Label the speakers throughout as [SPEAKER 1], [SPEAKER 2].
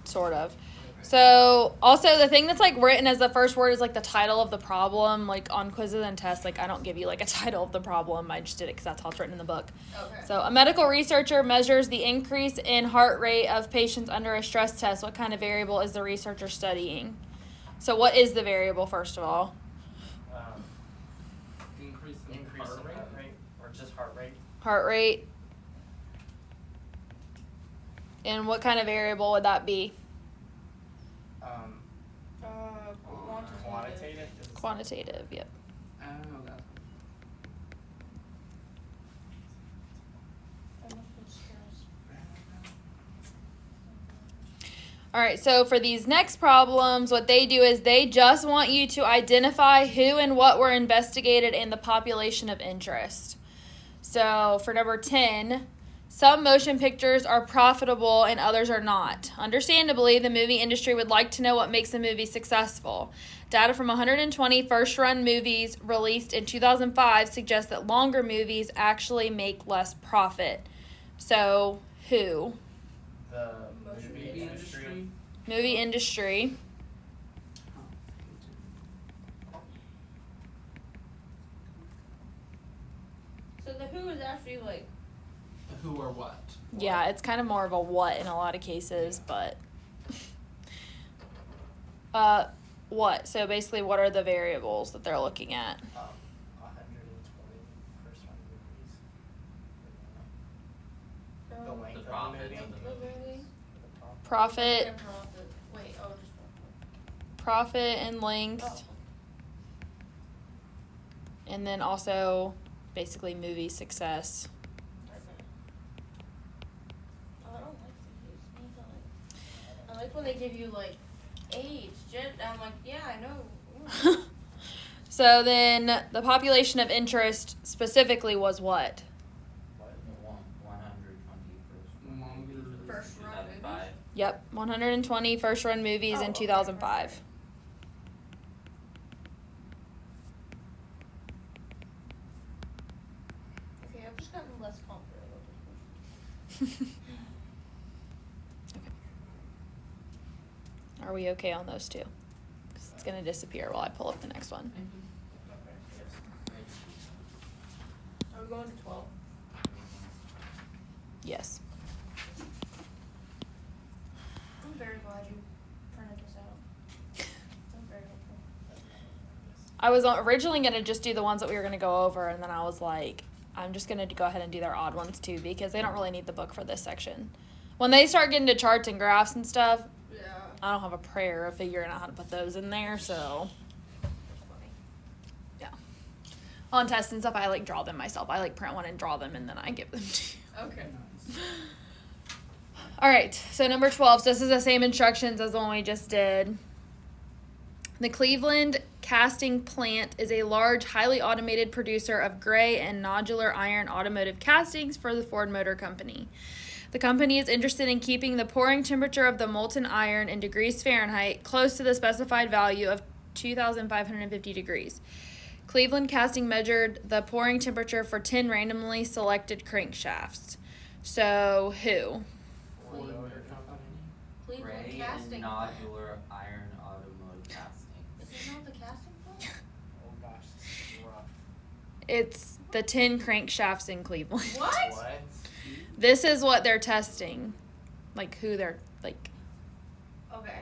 [SPEAKER 1] Sort of. So, also, the thing that's, like, written as the first word is, like, the title of the problem. Like, on quizzes and tests, like, I don't give you, like, a title of the problem. I just did it because that's how it's written in the book.
[SPEAKER 2] Okay.
[SPEAKER 1] So, a medical researcher measures the increase in heart rate of patients under a stress test. What kind of variable is the researcher studying? So, what is the variable, first of all?
[SPEAKER 3] Increase in heart rate? Or just heart rate?
[SPEAKER 1] Heart rate. And what kind of variable would that be?
[SPEAKER 2] Quantitative.
[SPEAKER 1] Quantitative, yep.
[SPEAKER 3] I don't know that.
[SPEAKER 1] All right, so for these next problems, what they do is they just want you to identify who and what were investigated in the population of interest. So for number 10, some motion pictures are profitable and others are not. Understandably, the movie industry would like to know what makes a movie successful. Data from 120 first-run movies released in 2005 suggests that longer movies actually make less profit. So, who?
[SPEAKER 3] The movie industry.
[SPEAKER 1] Movie industry.
[SPEAKER 2] So the who is actually like.
[SPEAKER 3] Who or what?
[SPEAKER 1] Yeah, it's kind of more of a what in a lot of cases, but what? So basically, what are the variables that they're looking at?
[SPEAKER 3] 120 first-run movies. The length
[SPEAKER 2] The
[SPEAKER 3] of the
[SPEAKER 2] profit
[SPEAKER 3] movie.
[SPEAKER 2] of the movie.
[SPEAKER 1] Profit,
[SPEAKER 2] Wait, just
[SPEAKER 1] profit and length,
[SPEAKER 2] Oh.
[SPEAKER 1] and then also basically movie success.
[SPEAKER 2] I don't like these. I like when they give you like age, I'm like, yeah, I know.
[SPEAKER 1] So then the population of interest specifically was what?
[SPEAKER 4] 120
[SPEAKER 2] First run movies?
[SPEAKER 4] 2005.
[SPEAKER 1] Yep, 120 first-run movies
[SPEAKER 2] Oh,
[SPEAKER 1] in
[SPEAKER 2] okay,
[SPEAKER 1] 2005.
[SPEAKER 2] Okay, I've just gotten less confident about this.
[SPEAKER 1] Okay. Are we okay on those two? 'Cause it's going to disappear while I pull up the next one.
[SPEAKER 2] Are we going to 12?
[SPEAKER 1] Yes.
[SPEAKER 2] I'm very glad you printed this out. I'm very helpful.
[SPEAKER 1] I was originally going to just do the ones that we were going to go over, and then I was like, I'm just going to go ahead and do their odd ones too, because they don't really need the book for this section. When they start getting to charts and graphs and stuff,
[SPEAKER 2] Yeah.
[SPEAKER 1] I don't have a prayer of figuring out how to put those in there, so
[SPEAKER 2] That's funny.
[SPEAKER 1] yeah. On tests and stuff, I like draw them myself. I like print one and draw them, and then I give them to you.
[SPEAKER 2] Okay.
[SPEAKER 1] All right, so number 12. So this is the same instructions as the one we just did. The Cleveland Casting Plant is a large, highly automated producer of gray and nodular iron automotive castings for the Ford Motor Company. The company is interested in keeping the pouring temperature of the molten iron in degrees Fahrenheit close to the specified value of 2,550 degrees. Cleveland Casting measured the pouring temperature for 10 randomly selected crankshafts. So, who?
[SPEAKER 3] Ford Motor Company.
[SPEAKER 2] Cleveland
[SPEAKER 4] Gray
[SPEAKER 2] casting.
[SPEAKER 4] and nodular iron automotive castings.
[SPEAKER 2] Is it not the casting plant?
[SPEAKER 3] Oh gosh, this is rough.
[SPEAKER 1] It's the 10 crankshafts in Cleveland.
[SPEAKER 2] What?
[SPEAKER 1] This is what they're testing. Like, who they're, like...
[SPEAKER 2] Okay.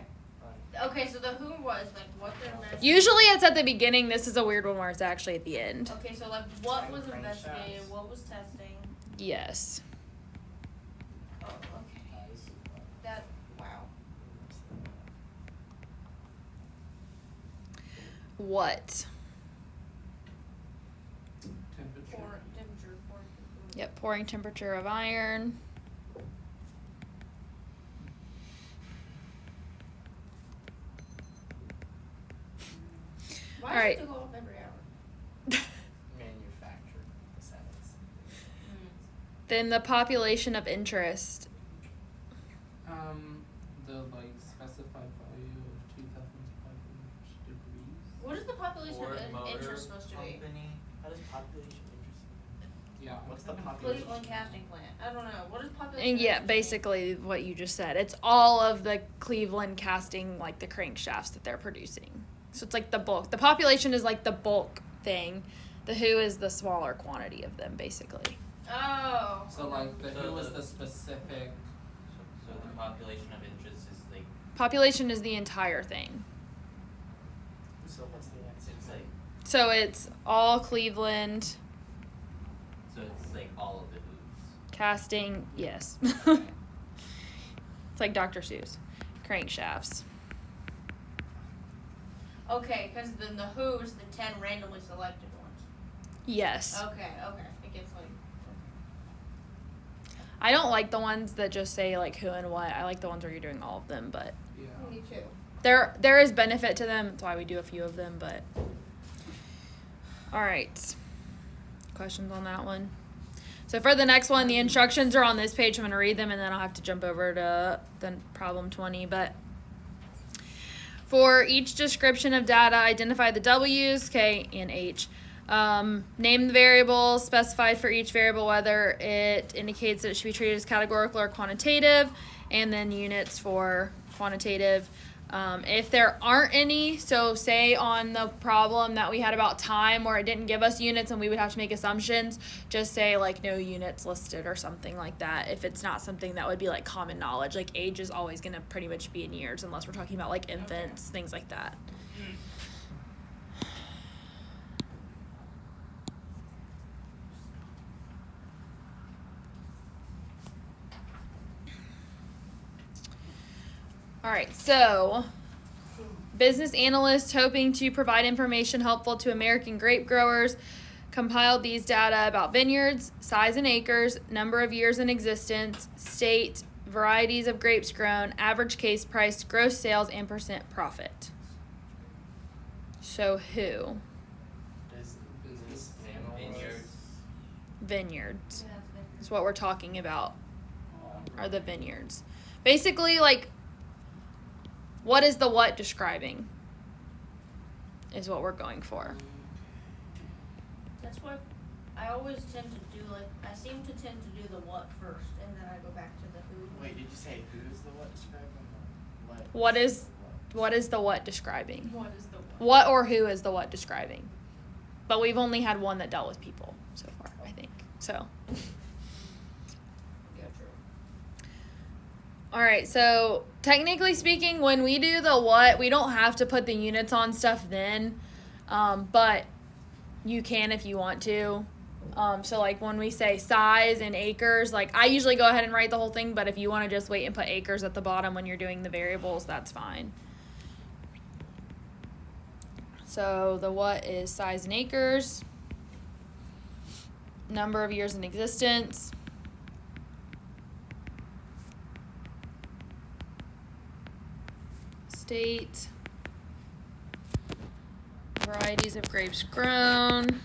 [SPEAKER 2] Okay, so the who was like what they're measuring.
[SPEAKER 1] Usually it's at the beginning. This is a weird one where it's actually at the end.
[SPEAKER 2] Okay, so like what was
[SPEAKER 3] Crankshafts.
[SPEAKER 2] investigated, what was testing?
[SPEAKER 1] Yes.
[SPEAKER 2] Oh, okay. That wow.
[SPEAKER 1] What?
[SPEAKER 3] Temperature.
[SPEAKER 2] Temperature.
[SPEAKER 1] Yep, pouring temperature of iron.
[SPEAKER 2] Why
[SPEAKER 1] All
[SPEAKER 2] does
[SPEAKER 1] right.
[SPEAKER 2] it have to go off every hour?
[SPEAKER 3] Manufactured settings.
[SPEAKER 1] Then the population of interest.
[SPEAKER 3] The like specified value of 2,500 degrees.
[SPEAKER 2] What is the population
[SPEAKER 4] Ford
[SPEAKER 2] of
[SPEAKER 4] Motor
[SPEAKER 2] interest supposed to be?
[SPEAKER 4] Company.
[SPEAKER 5] How does population interest?
[SPEAKER 3] Yeah.
[SPEAKER 5] What's the population?
[SPEAKER 2] Cleveland casting plant. I don't know. What is population?
[SPEAKER 1] And yeah,
[SPEAKER 2] mean?
[SPEAKER 1] basically what you just said. It's all of the Cleveland casting, like the crankshafts that they're producing. So it's like the bulk. The population is like the bulk thing. The who is the smaller quantity of them, basically.
[SPEAKER 2] Oh.
[SPEAKER 3] So like the
[SPEAKER 4] So
[SPEAKER 3] who was
[SPEAKER 4] the-
[SPEAKER 3] the specific.
[SPEAKER 4] So the population of interest is like,
[SPEAKER 1] Population is the entire thing.
[SPEAKER 5] So what's the answer?
[SPEAKER 4] it's like,
[SPEAKER 1] So it's all Cleveland
[SPEAKER 4] so it's like all of the who's.
[SPEAKER 1] casting, yes.
[SPEAKER 5] Okay.
[SPEAKER 1] It's like Dr. Seuss. Crankshafts.
[SPEAKER 2] Okay, because then the who is the 10 randomly selected ones.
[SPEAKER 1] Yes.
[SPEAKER 2] Okay. It gets like.
[SPEAKER 1] I don't like the ones that just say like who and what. I like the ones where you're doing all of them, but
[SPEAKER 3] Yeah.
[SPEAKER 2] Me too.
[SPEAKER 1] there is benefit to them. That's why we do a few of them, but all right. Questions on that one? So for the next one, the instructions are on this page. I'm going to read them and then I'll have to jump over to the problem 20, but for each description of data, identify the W's, K, and H. Name the variables specified for each variable, whether it indicates that it should be treated as categorical or quantitative, and then units for quantitative. If there aren't any, so say on the problem that we had about time where it didn't give us units and we would have to make assumptions, just say like no units listed or something like that. If it's not something that would be like common knowledge, like age is always going to pretty much be in years unless we're talking about like infants, things like that. All right, so business analysts hoping to provide information helpful to American grape growers compiled these data about vineyards, size in acres, number of years in existence, state, varieties of grapes grown, average case price, gross sales, and percent profit. So who?
[SPEAKER 5] Business
[SPEAKER 4] Vineyards.
[SPEAKER 1] Vineyards.
[SPEAKER 2] Yeah, that's
[SPEAKER 1] That's what we're talking about, are the vineyards. Basically, like, what is the what describing? Is what we're going for.
[SPEAKER 2] That's why I always tend to do like I seem to tend to do the what first, and then I go back to the who.
[SPEAKER 5] Wait, did you say who's the what describing? What?
[SPEAKER 1] What is
[SPEAKER 5] the
[SPEAKER 1] what is the what describing?
[SPEAKER 2] What is the what?
[SPEAKER 1] What or who is the what describing? But we've only had one that dealt with people so far, I think. So,
[SPEAKER 2] Yeah, true.
[SPEAKER 1] all right. So, technically speaking, when we do the what, we don't have to put the units on stuff then, but you can if you want to. So, like when we say size in acres, like I usually go ahead and write the whole thing, but if you want to just wait and put acres at the bottom when you're doing the variables, that's fine. So the what is size in acres, number of years in existence, state, varieties of grapes grown,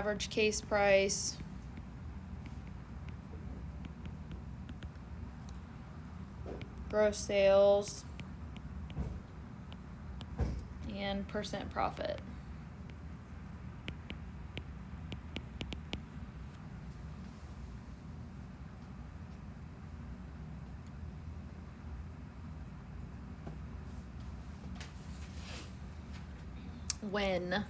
[SPEAKER 1] average case price, gross sales, and percent profit. When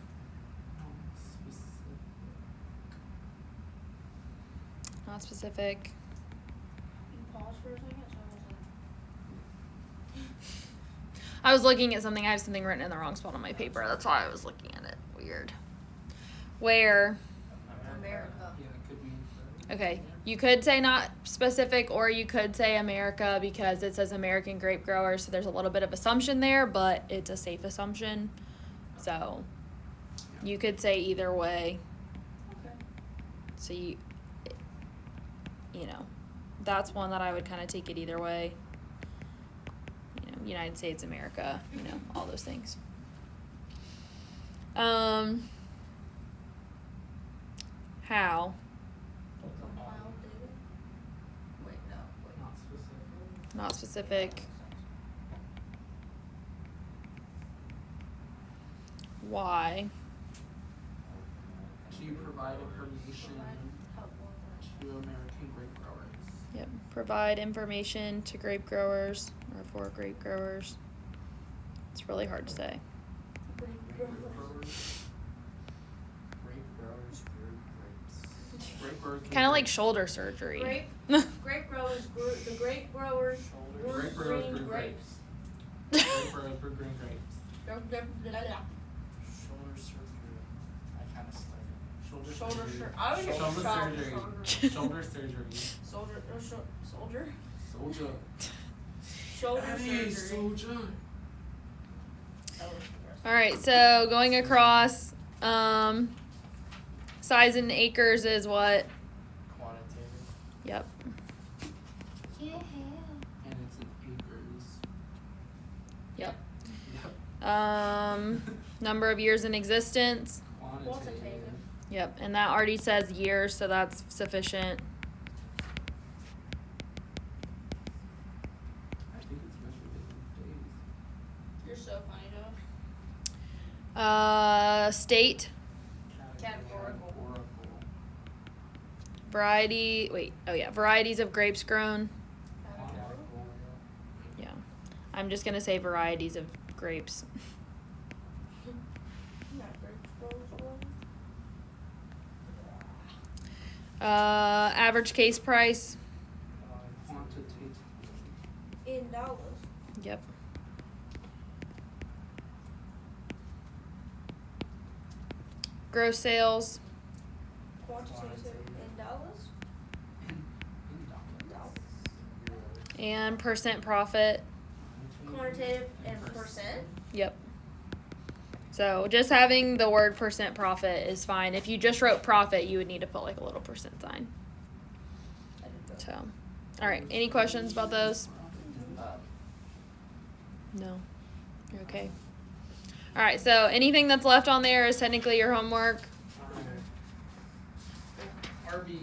[SPEAKER 1] not specific.
[SPEAKER 2] You pause for a second. So
[SPEAKER 1] I was looking at something. I have something written in the wrong spot on my paper. That's why I was looking at it. Weird. Where?
[SPEAKER 2] America.
[SPEAKER 3] Yeah, it could mean for
[SPEAKER 1] Okay, you could say not specific, or you could say America because it says American grape growers, so there's a little bit of assumption there, but it's a safe assumption. So you could say either way.
[SPEAKER 2] Okay.
[SPEAKER 1] So you know, that's one that I would kind of take it either way. You know, United States, America, you know, all those things. How?
[SPEAKER 2] Compiled data. Wait, no. Wait.
[SPEAKER 3] not specific.
[SPEAKER 1] Not specific. Why?
[SPEAKER 3] To provide information
[SPEAKER 2] Provide helpful
[SPEAKER 3] to American grape growers.
[SPEAKER 1] Yep. Provide information to grape growers or for grape growers. It's really hard to say.
[SPEAKER 5] Grape growers. Grape growers grew grapes.
[SPEAKER 3] Grape growers.
[SPEAKER 1] Kind of like shoulder surgery.
[SPEAKER 2] Grape grape growers grew the grape growers
[SPEAKER 5] Shoulder.
[SPEAKER 2] grew
[SPEAKER 3] Grape growers
[SPEAKER 2] green
[SPEAKER 3] grew
[SPEAKER 2] grapes.
[SPEAKER 3] Grape growers grew green grapes.
[SPEAKER 5] Shoulder surgery. I kind of started.
[SPEAKER 2] Shoulder sur- I would
[SPEAKER 3] Shoulder
[SPEAKER 2] say shoulder
[SPEAKER 3] surgery. Shoulder surgery.
[SPEAKER 2] Soldier soldier
[SPEAKER 3] Soldier.
[SPEAKER 2] shoulder
[SPEAKER 3] Hey,
[SPEAKER 2] surgery.
[SPEAKER 3] soldier.
[SPEAKER 2] That was the
[SPEAKER 1] All right, so going across, size in acres is what?
[SPEAKER 5] Quantitative.
[SPEAKER 1] Yep.
[SPEAKER 2] Yeah.
[SPEAKER 3] And it's in acres.
[SPEAKER 1] Yep.
[SPEAKER 3] Yep.
[SPEAKER 1] Number of years in existence.
[SPEAKER 3] Quantitative.
[SPEAKER 1] Yep, and that already says years, so that's sufficient.
[SPEAKER 3] I think it's measured in days.
[SPEAKER 2] You're so funny, though.
[SPEAKER 1] State,
[SPEAKER 2] Categorical.
[SPEAKER 3] Oracle.
[SPEAKER 1] variety. Wait, oh yeah, varieties of grapes grown.
[SPEAKER 3] Categorical.
[SPEAKER 1] Yeah, I'm just gonna say varieties of grapes. Average case price.
[SPEAKER 3] Quantitative.
[SPEAKER 2] In dollars.
[SPEAKER 1] Yep. Gross sales.
[SPEAKER 2] Quantitative in dollars.
[SPEAKER 3] In dollars.
[SPEAKER 1] And percent profit.
[SPEAKER 2] Quantitative and percent.
[SPEAKER 1] Yep. So just having the word percent profit is fine. If you just wrote profit, you would need to put like a little percent sign. So, all right. Any questions about those? No. You're okay. All right. So anything that's left on there is technically your homework.
[SPEAKER 3] Arby's.